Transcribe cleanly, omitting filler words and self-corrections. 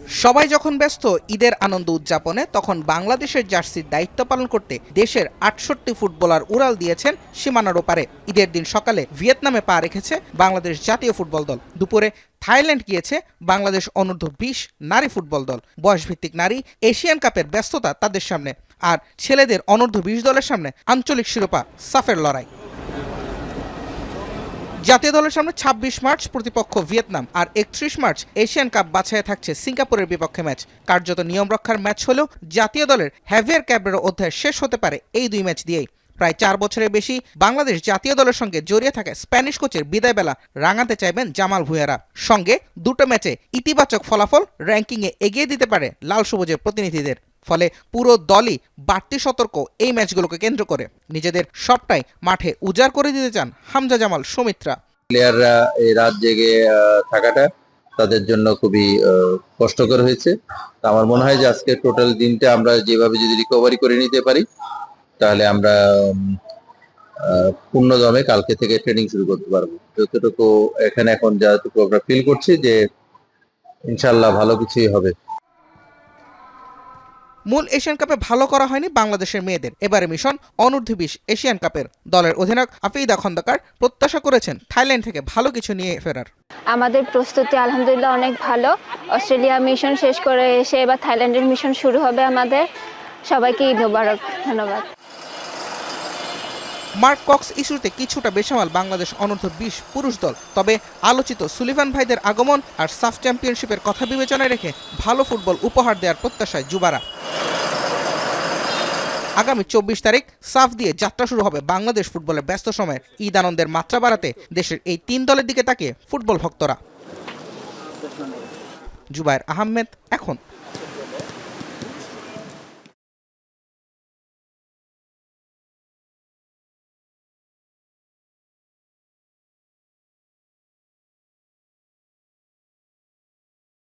সবাই যখন ব্যস্ত ঈদের আনন্দ উদযাপনে, তখন বাংলাদেশের জার্সির দায়িত্ব পালন করতে দেশের ৬৮ ফুটবলার উড়াল দিয়েছেন সীমানার ওপারে। ঈদের দিন সকালে ভিয়েতনামে পা রেখেছে বাংলাদেশ জাতীয় ফুটবল দল। দুপুরে থাইল্যান্ড গিয়েছে বাংলাদেশ অনূর্ধ্ব-২০ নারী ফুটবল দল। বয়সভিত্তিক নারী এশিয়ান কাপের ব্যস্ততা তাদের সামনে, আর ছেলেদের অনূর্ধ্ব-২০ দলের সামনে আঞ্চলিক শিরোপা সাফের লড়াই। জাতীয় দলের সামনে ২৬ মার্চ প্রতিপক্ষ ভিয়েতনাম, আর ৩১ মার্চ এশিয়ান কাপ বাছাইয়ে থাকছে সিঙ্গাপুরের বিপক্ষে ম্যাচ। কার্যত নিয়ম রক্ষার ম্যাচ হলেও জাতীয় দলের হ্যাভিয়ার ক্যাব্রেরো অধ্যায় শেষ হতে পারে এই দুই ম্যাচ দিয়েই। প্রায় ৪ বছরের বেশি বাংলাদেশ জাতীয় দলের সঙ্গে জড়িয়ে থাকা স্প্যানিশ কোচের বিদায়বেলা রাঙাতে চাইবেন জামাল ভুঁইয়ারা। সঙ্গে দুটো ম্যাচে ইতিবাচক ফলাফল র্যাঙ্কিংয়ে এগিয়ে দিতে পারে লাল সবুজের প্রতিনিধিদের। ফলে পুরো দলই বাড়তি সতর্ক এই ম্যাচগুলোকে কেন্দ্র করে। নিজেদের সবটাই মাঠে উজাড় করে দিতে চান হামজা জামাল, সৌমিত্রা। প্লেয়াররা এই রাত জেগে থাকাটা তাদের জন্য খুবই কষ্টকর হয়েছে। আমার মনে হয় যে আজকে টোটাল দিনটা আমরা যেভাবে যদি রিকভারি করে নিতে পারি, তাহলে আমরা পূর্ণ দমে কালকে থেকে ট্রেনিং শুরু করতে পারবো। যতটুকু এখানে এখন যতটুকু আমরা ফিল করছি যে ইনশাল্লাহ ভালো কিছুই হবে। মূল এশিয়ান কাপে ভালো করা হয়নি বাংলাদেশের মেয়েদের। এবারে মিশন অনূর্ধ্ব-২০ এশিয়ান কাপের। দলের অধিনায়ক আফিদা খন্দকার প্রত্যাশা করেছেন থাইল্যান্ড থেকে ভালো কিছু নিয়ে ফেরার। আমাদের প্রস্তুতি আলহামদুলিল্লাহ অনেক ভালো। অস্ট্রেলিয়া মিশন শেষ করে এসে এবার থাইল্যান্ডের মিশন শুরু হবে আমাদের। সবাইকে ঈদ মোবারক। ধন্যবাদ। মার্ক কক্স ইস্যুতে কিছুটা বেসামাল বাংলাদেশ অনূর্ধ্ব-২০ পুরুষ দল। তবে আলোচিত সুলিভান ভাইদের আগমন আর সাফ চ্যাম্পিয়নশিপের কথা বিবেচনায় রেখে ভালো ফুটবল উপহার দেওয়ার প্রত্যাশায় যুবারা। আগামী ২৪ তারিখ সাফ দিয়ে যাত্রা শুরু হবে বাংলাদেশ ফুটবলের ব্যস্ত সময়ের। ঈদ আনন্দের মাত্রা বাড়াতে দেশের এই ৩ দলের দিকে তাকিয়ে ফুটবল ভক্তরা। জুবায়ের আহমেদ, এখন।